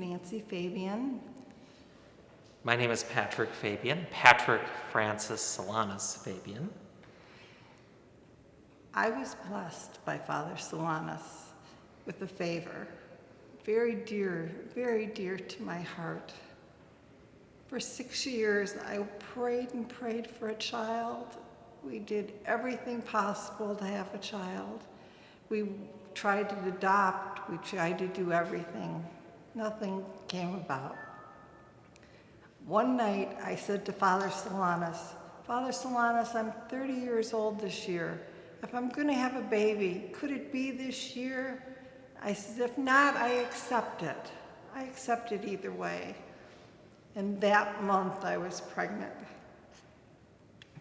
Nancy Fabian. My name is Patrick Fabian, Patrick Francis Solanus Fabian. I was blessed by Father Solanus with a favor, very dear to my heart. For 6 years, I prayed and prayed for a child. We did everything possible to have a child. We tried to adopt, we tried to do everything. Nothing came about. One night, I said to Father Solanus, Father Solanus, I'm 30 years old this year. If I'm gonna have a baby, could it be this year? I said, if not, I accept it. I accept it either way. And that month I was pregnant.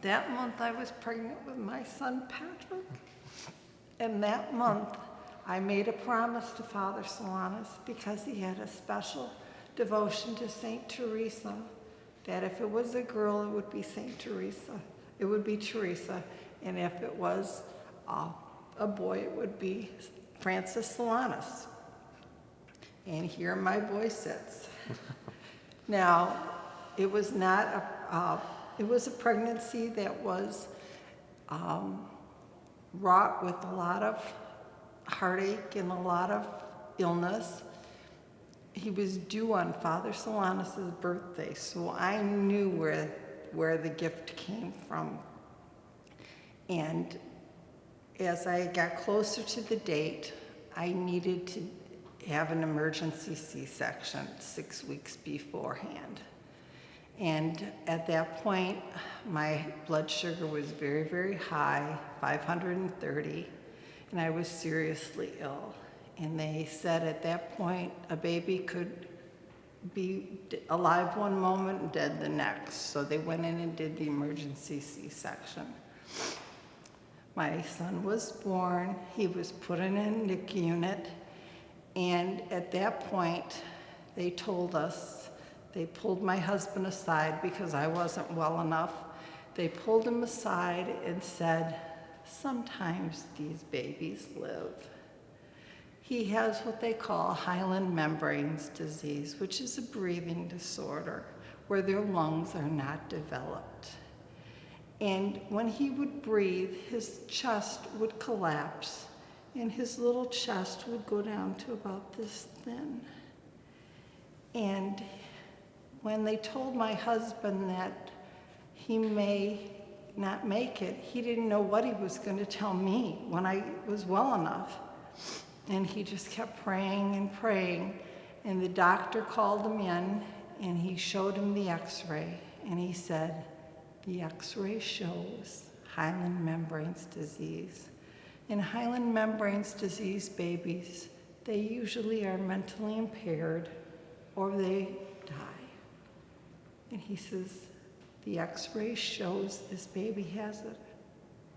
That month I was pregnant with my son Patrick. And that month I made a promise to Father Solanus, because he had a special devotion to Saint Teresa, that if it was a girl, it would be Saint Teresa. It would be Teresa. And if it was a boy, it would be Francis Solanus. And here my boy sits. Now, it was not it was a pregnancy that was wrought with a lot of heartache and a lot of illness. He was due on Father Solanus' birthday, so I knew where the gift came from. And as I got closer to the date, I needed to have an emergency C-section 6 weeks beforehand. And at that point, my blood sugar was very high, 530, and I was seriously ill. And they said at that point, a baby could be alive one moment and dead the next. So they went in and did the emergency C-section. My son was born, he was put in a NIC unit, and at that point, they told us, they pulled my husband aside because I wasn't well enough. They pulled him aside and said, sometimes these babies live. He has what they call hyaline membranes disease, which is a breathing disorder where their lungs are not developed. And when he would breathe, his chest would collapse and his little chest would go down to about this thin. And when they told my husband that he may not make it, he didn't know what he was going to tell me when I was well enough. And he just kept praying and praying. And the doctor called him in and he showed him the x-ray. And he said, the x-ray shows hyaline membranes disease. In hyaline membranes disease babies, they usually are mentally impaired or they die. And he says, the x-ray shows this baby has it,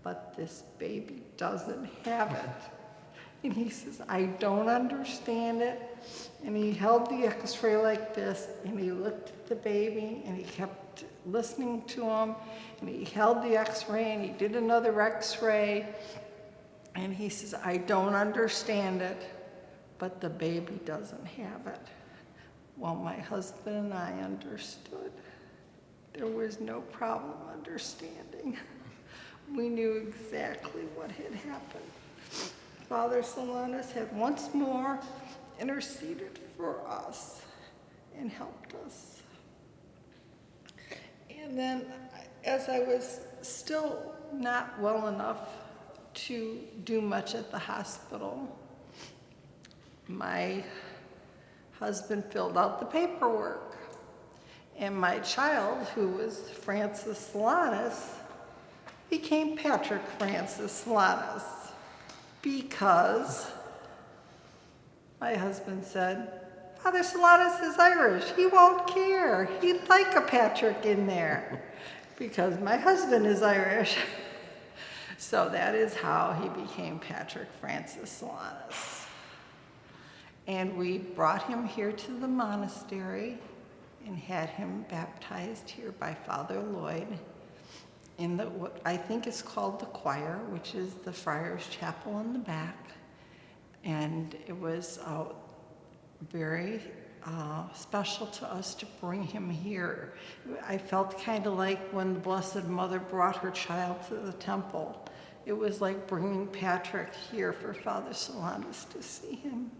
but this baby doesn't have it. And he says, I don't understand it. And he held the x-ray like this, and he looked at the baby, and he kept listening to him, and he held the x-ray, and he did another x-ray, and he says, I don't understand it, but the baby doesn't have it. Well, my husband and I understood. There was no problem understanding. We knew exactly what had happened. Father Solanus had once more interceded for us and helped us. And then, as I was still not well enough to do much at the hospital, my husband filled out the paperwork. And my child, who was Francis Solanus, became Patrick Francis Solanus, because my husband said, Father Solanus is Irish, he won't care. He'd like a Patrick in there, because my husband is Irish. So that is how he became Patrick Francis Solanus. And we brought him here to the monastery and had him baptized here by Father Lloyd in the, what I think is called the choir, which is the friar's chapel in the back. And it was very special to us to bring him here. I felt kind of like when the Blessed Mother brought her child to the temple. It was like bringing Patrick here for Father Solanus to see him.